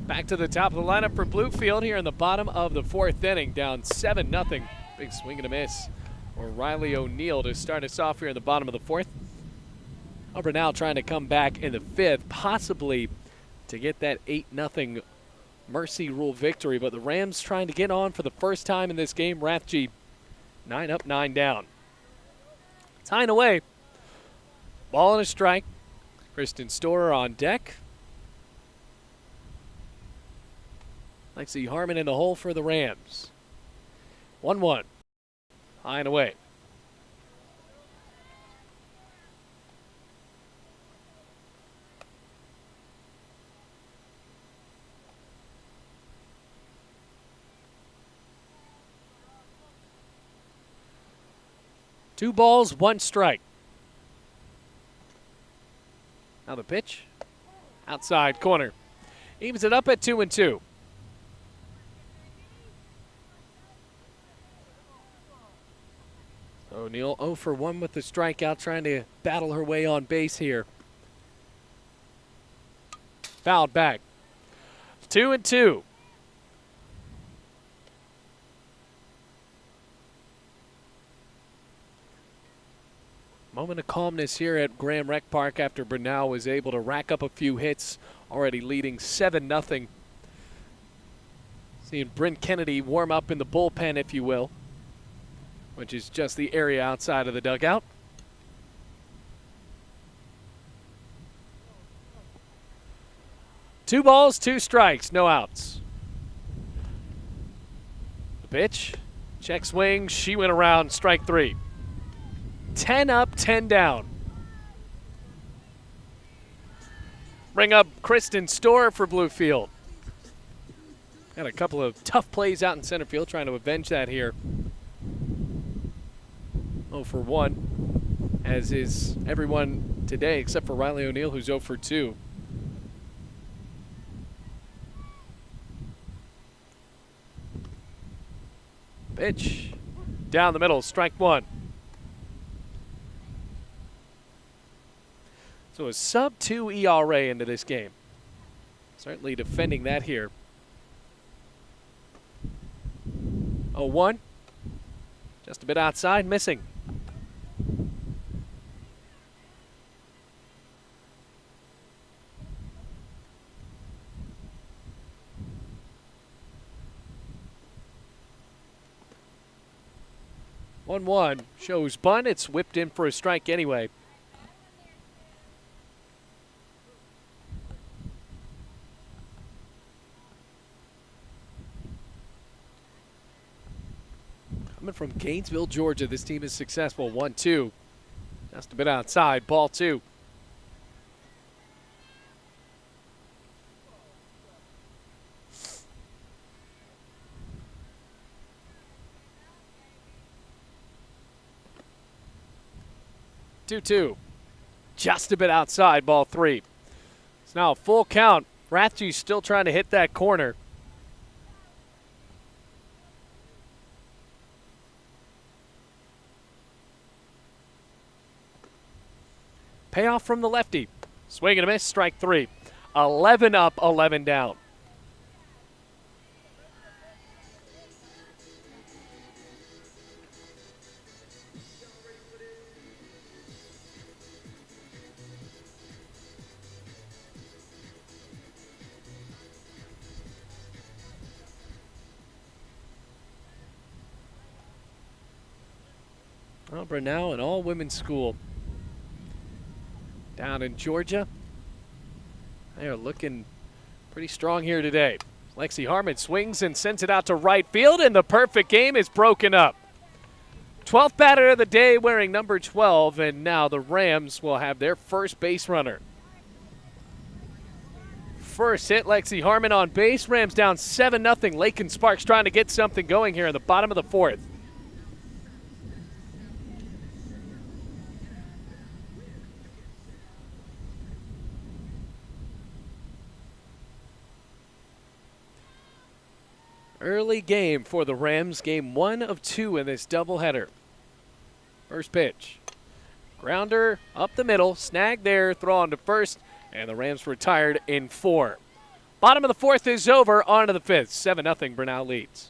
Back to the top of the lineup for Bluefield here in the bottom of the 4th inning, down 7-0. Big swing and a miss for Riley O'Neill to start us off here in the bottom of the 4th. Brenau trying to come back in the 5th, possibly to get that 8-0 mercy rule victory, but the Rams trying to get on for the first time in this game. Rathje 9 up, 9 down. Tying away. Ball and a strike. Kristen Storer on deck. Lexi Harmon in the hole for the Rams. 1-1. High and away. Two balls, one strike. Now the pitch. Outside corner. Evens it up at 2-2. O'Neill 0 for 1 with the strikeout, trying to battle her way on base here. Fouled back. 2-2. Moment of calmness here at Graham Rec Park after Brenau was able to rack up a few hits, already leading 7-0. Seeing Bryn Kennedy warm up in the bullpen, if you will, which is just the area outside of the dugout. Two balls, two strikes, no outs. The pitch, check swing, she went around, strike 3. 10 up, 10 down. Bring up Kristen Storer for Bluefield. Got a couple of tough plays out in center field, trying to avenge that here. 0 for 1, as is everyone today except for Riley O'Neill, who's 0 for 2. Pitch down the middle, strike 1. So a sub-2 ERA into this game. Certainly defending that here. 0-1. Just a bit outside, missing. One shows bunt. It's whipped in for a strike anyway. Coming from Gainesville, Georgia, this team is successful. 1-2. Just a bit outside. Ball 2. Just a bit outside. Ball 3. It's now a full count. Rathje's still trying to hit that corner. Payoff from the lefty. Swing and a miss, strike 3. 11 up, 11 down. Well, Brenau, an all-women's school down in Georgia. They are looking pretty strong here today. Lexi Harmon swings and sends it out to right field, and the perfect game is broken up. 12th batter of the day wearing number 12, and now the Rams will have their first base runner. First hit, Lexi Harmon on base. Rams down 7-0. Lakin Sparks trying to get something going here in the bottom of the 4th. Early game for the Rams, game 1 of 2 in this doubleheader. First pitch. Grounder up the middle, snag there, throw on to first, and the Rams retired in 4. Bottom of the fourth is over. On to the fifth. 7-0 Brenau leads.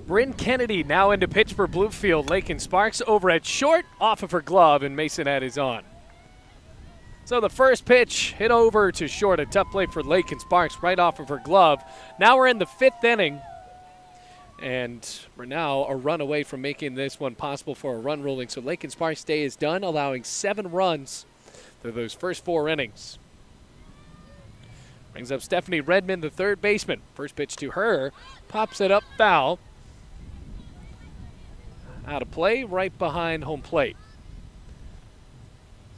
Bryn Kennedy now into pitch for Bluefield. Lakin Sparks over at short, off of her glove, and Masonette is on. So the first pitch hit over to short. A tough play for Lakin Sparks right off of her glove. Now we're in the fifth inning. And we're now a run away from making this one possible for a run ruling. So Lakin Sparks' day is done, allowing 7 runs through those first 4 innings. Brings up Stephanie Redmond, the third baseman. First pitch to her, pops it up foul. Out of play, right behind home plate.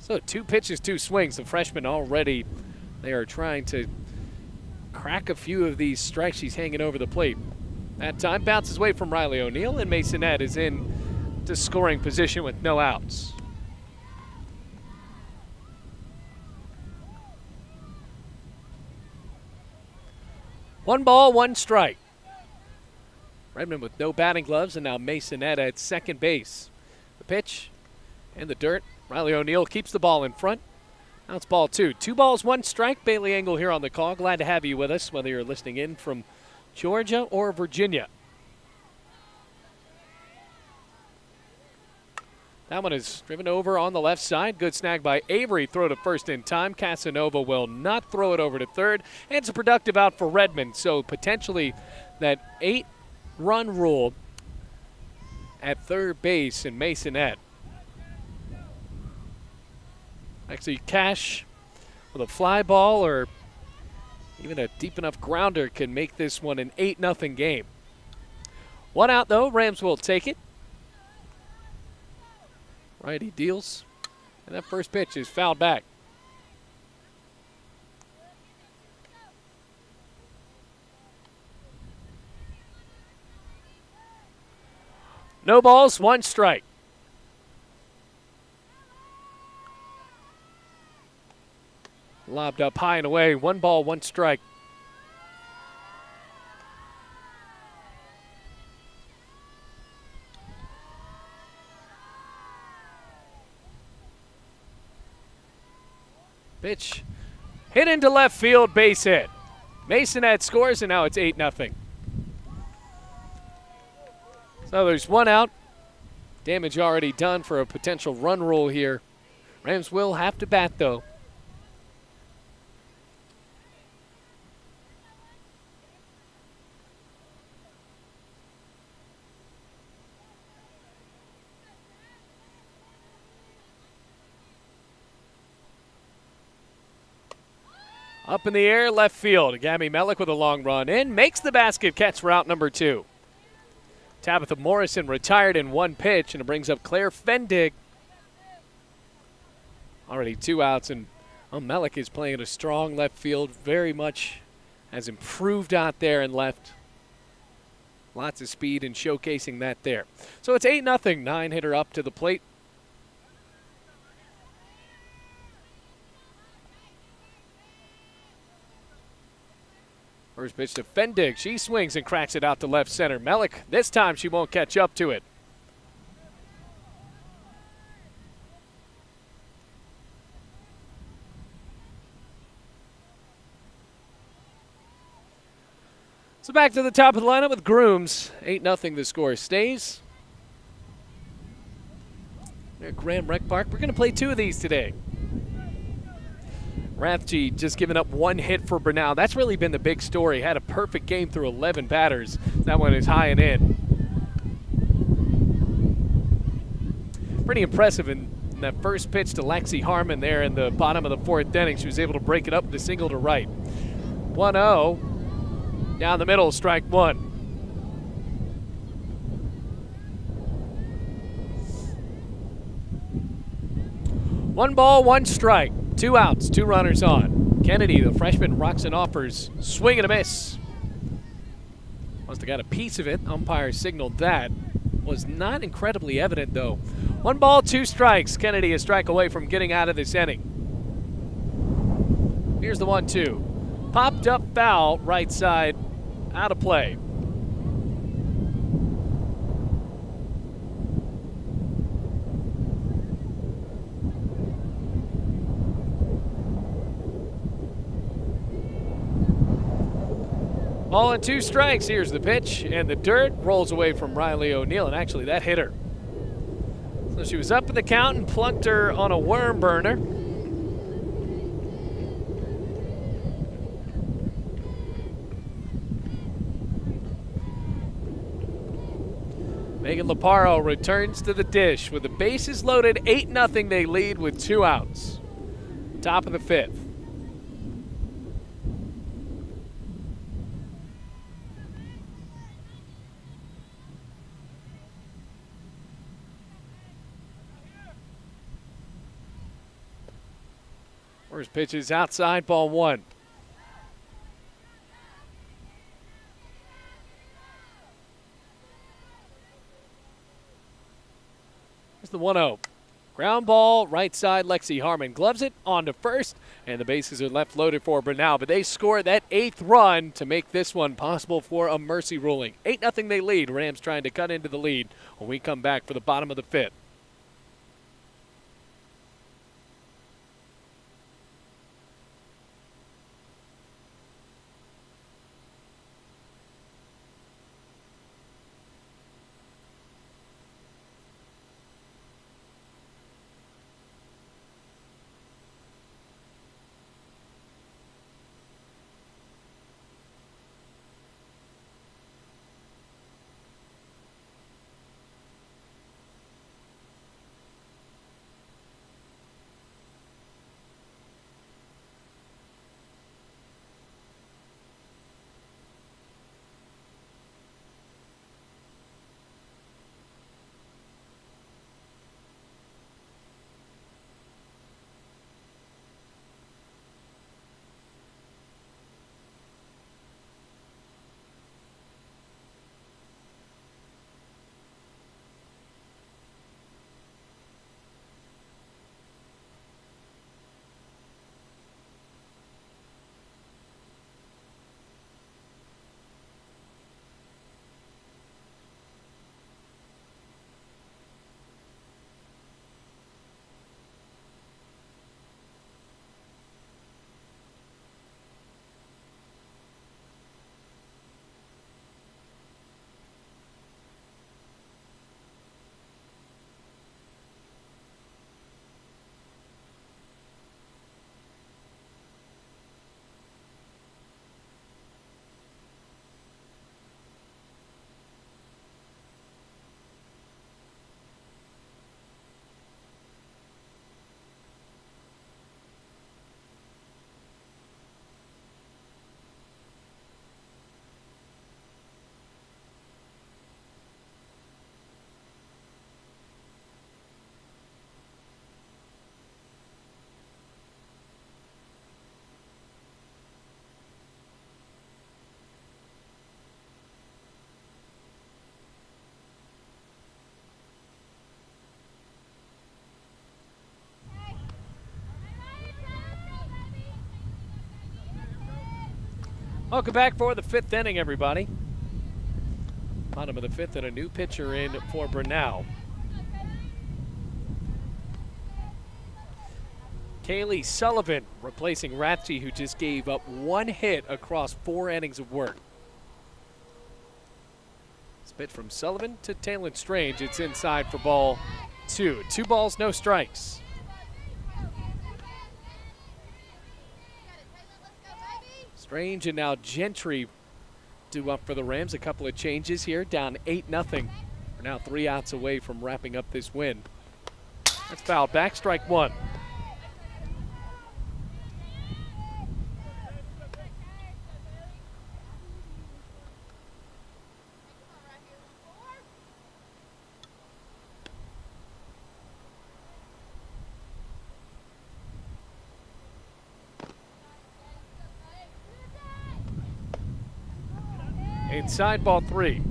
So 2 pitches, 2 swings. The freshman already, they are trying to crack a few of these strikes. She's hanging over the plate. That time bounces away from Riley O'Neill, and Masonette is in to scoring position with no outs. One ball, 1 strike. Redmond with no batting gloves, and now Masonette at second base. The pitch in the dirt. Riley O'Neill keeps the ball in front. Now it's ball 2. 2 balls, 1 strike. Bailey Engel here on the call. Glad to have you with us, whether you're listening in from Georgia or Virginia. That one is driven over on the left side. Good snag by Avery. Throw to first in time. Casanova will not throw it over to third. And it's a productive out for Redmond. So potentially that 8-run rule at third base in Masonette. Actually, Cash with a fly ball or even a deep enough grounder can make this one an 8-0 game. 1 out, though. Rams will take it. Righty deals. And that first pitch is fouled back. No balls, 1 strike. Lobbed up high and away. 1 ball, 1 strike. Pitch hit into left field, base hit. Masonette scores, and now it's 8-0. So there's 1 out. Damage already done for a potential run rule here. Rams will have to bat, though. Up in the air, left field. Gabby Mellick with a long run in. Makes the basket catch route number 2. Tabitha Morrison retired in 1 pitch, and it brings up Claire Fendig. Already 2 outs, and Mellick is playing at a strong left field. Very much has improved out there in left. Lots of speed and showcasing that there. So it's 8-0. 9-hitter up to the plate. First pitch to Fendig. She swings and cracks it out to left center. Mellick, this time she won't catch up to it. So back to the top of the lineup with Grooms. 8-0 the score stays. Here at Graham Rec Park. We're going to play 2 of these today. Rathje just giving up 1 hit for Brenau. That's really been the big story. Had a perfect game through 11 batters. That one is high and in. Pretty impressive in that first pitch to Lexi Harmon there in the bottom of the 4th inning. She was able to break it up with a single to right. 1-0. Down the middle, strike 1. One ball, 1 strike. 2 outs, 2 runners on. Kennedy, the freshman, rocks and offers. Swing and a miss. Must have got a piece of it. Umpire signaled that. Was not incredibly evident, though. 1 ball, 2 strikes. Kennedy a strike away from getting out of this inning. Here's the 1-2. Popped up foul, right side, out of play. Ball and 2 strikes. Here's the pitch, and the dirt rolls away from Riley O'Neill, and actually that hit her. So she was up in the count and plunked her on a worm burner. Megan Laparo returns to the dish with the bases loaded. 8-0 they lead with 2 outs. Top of the 5th. First pitch is outside, ball 1. Here's the 1-0. Ground ball, right side, Lexi Harmon gloves it on to first, and the bases are left loaded for Brenau, but they score that 8th run to make this one possible for a mercy ruling. 8-0 they lead. Rams trying to cut into the lead when we come back for the bottom of the 5th. Welcome back for the 5th inning, everybody. Bottom of the 5th and a new pitcher in for Brenau. Kaylee Sullivan replacing Ratchey, who just gave up 1 hit across 4 innings of work. Spit from Sullivan to Talon Strange. It's inside for ball 2. 2 balls, no strikes. Strange and now Gentry due up for the Rams. A couple of changes here, down 8-0. We're now 3 outs away from wrapping up this win. That's fouled back, strike 1. Inside ball 3.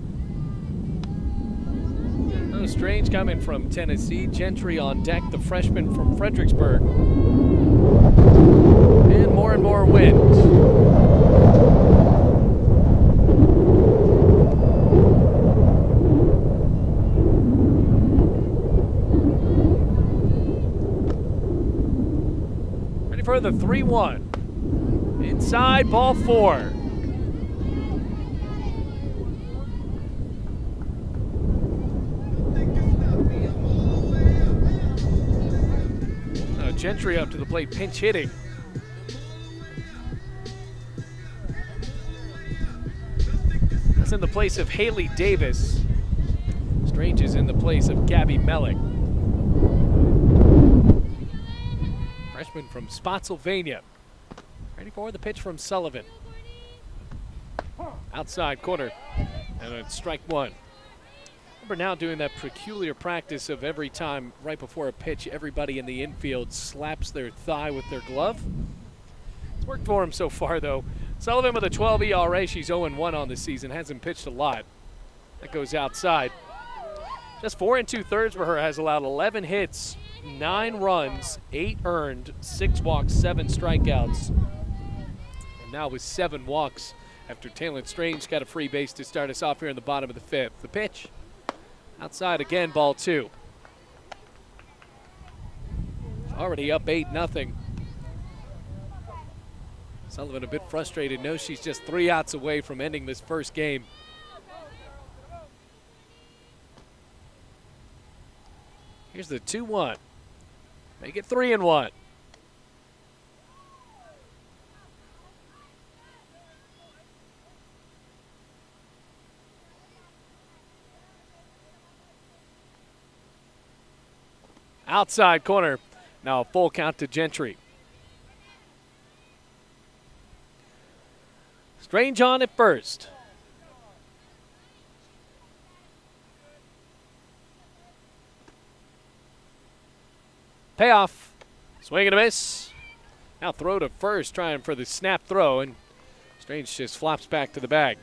Oh, Strange coming from Tennessee. Gentry on deck, the freshman from Fredericksburg. And more wind. Ready for the 3-1. Inside ball 4. Gentry up to the plate, pinch hitting. That's in the place of Haley Davis. Strange is in the place of Gabby Mellick. Freshman from Spotsylvania. Ready for the pitch from Sullivan. Outside corner, and it's strike 1. We're now doing that peculiar practice of every time right before a pitch, everybody in the infield slaps their thigh with their glove. It's worked for him so far, though. Sullivan with a 12 ERA. She's 0-1 on the season. Hasn't pitched a lot. That goes outside. Just 4 2/3 for her. Has allowed 11 hits, 9 runs, 8 earned, 6 walks, 7 strikeouts. And now with 7 walks after Talon Strange got a free base to start us off here in the bottom of the 5th. The pitch. Outside again, ball 2. Already up 8-0. Sullivan a bit frustrated, knows she's just 3 outs away from ending this first game. Here's the 2-1. Make it 3-1. Outside corner. Now a full count to Gentry. Strange on at first. Payoff. Swing and a miss. Now throw to first, trying for the snap throw, and Strange just flops back to the bag.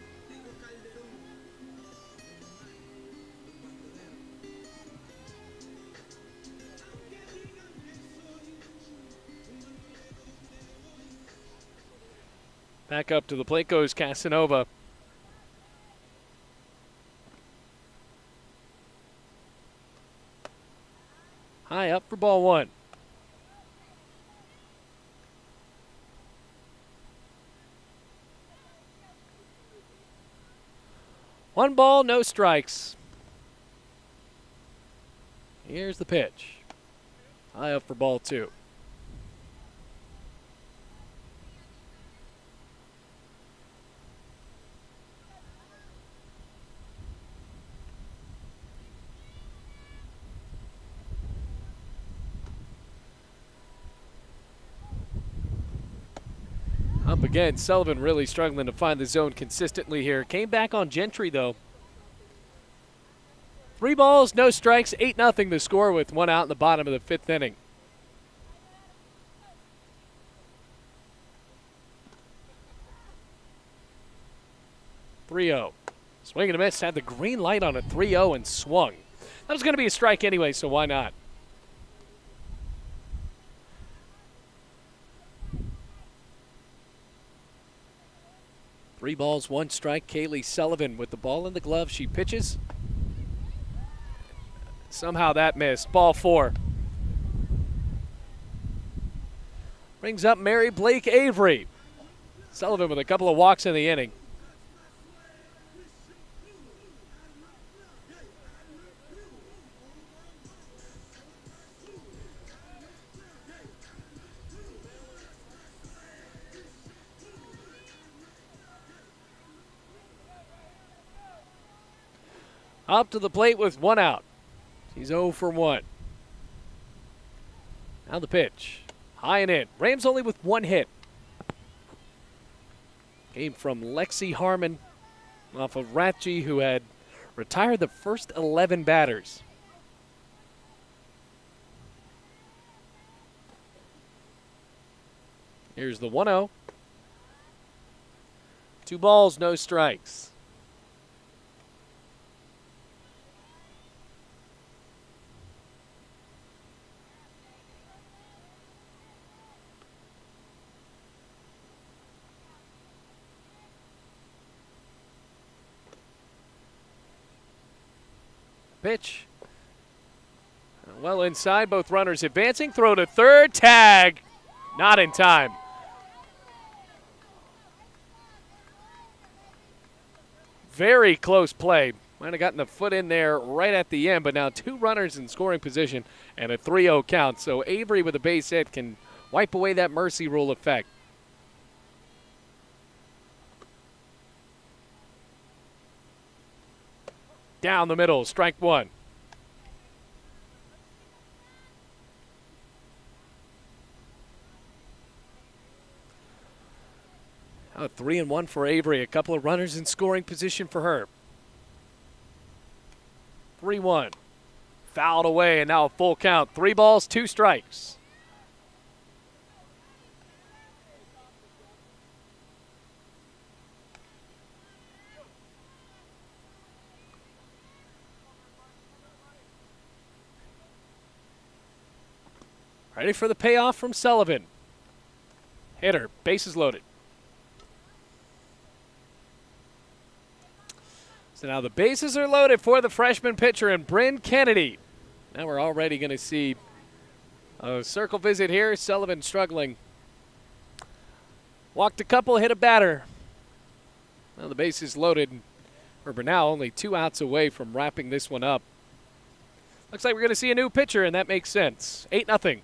Back up to the plate goes Casanova. High up for ball 1. One ball, no strikes. Here's the pitch. High up for ball 2. Up again, Sullivan really struggling to find the zone consistently here. Came back on Gentry, though. 3 balls, no strikes, 8-0 the score with 1 out in the bottom of the 5th inning. .3-0. Swing and a miss, had the green light on a 3-0 and swung. That was going to be a strike anyway, so why not? 3 balls, 1 strike. Kaylee Sullivan with the ball in the glove. She pitches. Somehow that missed. Ball 4. Brings up Mary Blake Avery. Sullivan with a couple of walks in the inning. Up to the plate with 1 out. She's 0 for 1. Now the pitch. High and in. Rams only with 1 hit. Came from Lexi Harmon off of Ratji, who had retired the first 11 batters. Here's the 1-0. 2 balls, no strikes. Pitch. Well inside, both runners advancing. Throw to third, tag. Not in time. Very close play. Might have gotten the foot in there right at the end, but now 2 runners in scoring position and a 3-0 count. So Avery with a base hit can wipe away that mercy rule effect. Down the middle, strike 1. Now 3-1 for Avery. A couple of runners in scoring position for her. 3-1. Fouled away, and now a full count. 3 balls, 2 strikes. Ready for the payoff from Sullivan. Hitter, bases loaded. So now the bases are loaded for the freshman pitcher and Bryn Kennedy. Now we're already going to see a circle visit here. Sullivan struggling. Walked a couple, hit a batter. Now the bases loaded for Brenau, only 2 outs away from wrapping this one up. Looks like we're going to see a new pitcher, and that makes sense. 8-0.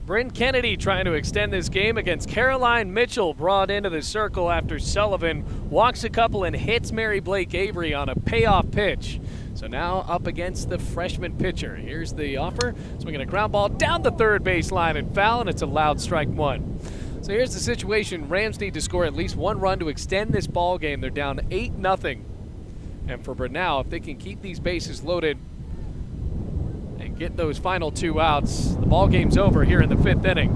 Bryn Kennedy trying to extend this game against Caroline Mitchell, brought into the circle after Sullivan walks a couple and hits Mary Blake Avery on a payoff pitch. So now up against the freshman pitcher. Here's the offer. Swinging a ground ball down the third base line and foul, and it's a loud strike 1. So here's the situation. Rams need to score at least 1 run to extend this ball game. They're down 8-0. And for Brenau, if they can keep these bases loaded and get those final 2 outs, the ball game's over here in the 5th inning.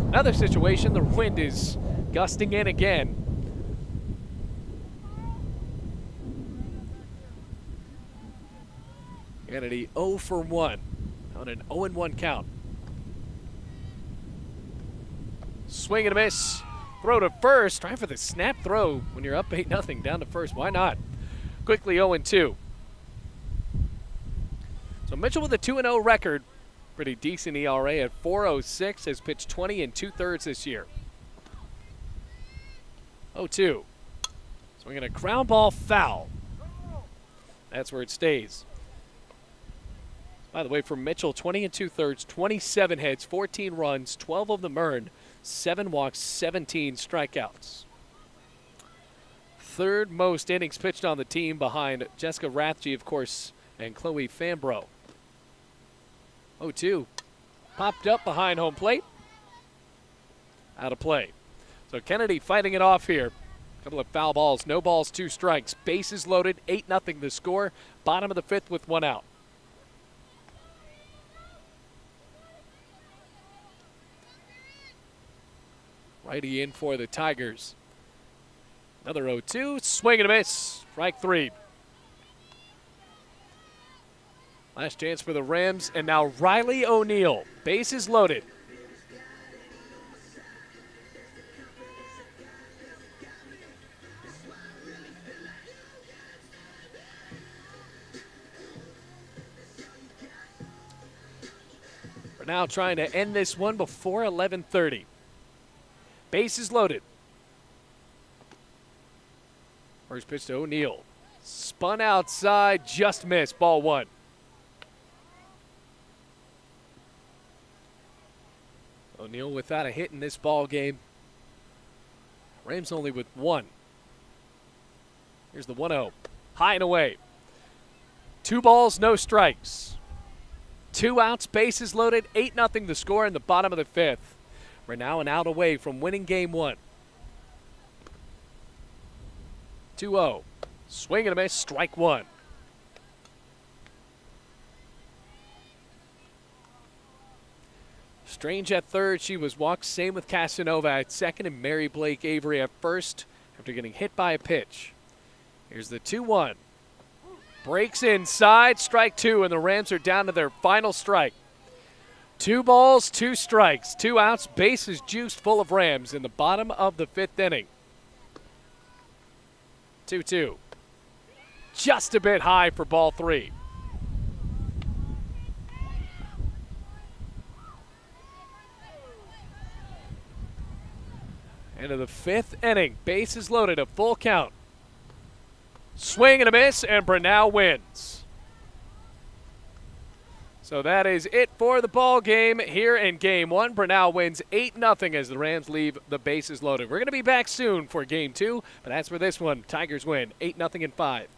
Another situation, the wind is gusting in again. Kennedy 0 for 1 on an 0-1 count. Swing and a miss. Throw to first. Try for the snap throw when you're up 8-0 down to first. Why not? Quickly 0-2. So Mitchell with a 2-0 record. Pretty decent ERA at 4.06. Has pitched 20 2/3 this year. 0-2. Swinging a ground ball foul. That's where it stays. By the way, for Mitchell, 20 2/3, 27 hits, 14 runs, 12 of them earned, 7 walks, 17 strikeouts. Third most innings pitched on the team behind Jessica Rathje, of course, and Chloe Fambro. 0-2. Popped up behind home plate. Out of play. So Kennedy fighting it off here. Couple of foul balls, no balls, 2 strikes. Bases loaded, 8-0 the score. Bottom of the 5th with 1 out. Righty in for the Tigers. Another 0-2, swing and a miss. Strike 3. Last chance for the Rams, and now Riley O'Neill. Bases loaded. We're now trying to end this one before 11:30. Bases loaded. First pitch to O'Neill. Spun outside, just missed. Ball 1. O'Neill without a hit in this ball game. Rams only with 1. Here's the 1-0. High and away. 2 balls, no strikes. 2 outs, bases loaded, 8-0 the score in the bottom of the 5th. We're now an out away from winning game 1. 2-0. Swing and a miss, strike 1. Strange at third. She was walked. Same with Casanova at second and Mary Blake Avery at first after getting hit by a pitch. Here's the 2-1. Breaks inside, strike 2, and the Rams are down to their final strike. 2 balls, 2 strikes, 2 outs, bases juiced full of Rams in the bottom of the 5th inning. 2-2. Just a bit high for ball 3. Into the 5th inning, bases loaded, a full count. Swing and a miss, and Brenau wins. So that is it for the ball game here in game 1. Brenau wins 8-0 as the Rams leave the bases loaded. We're going to be back soon for game 2, but as for this one, Tigers win 8-0 in 5.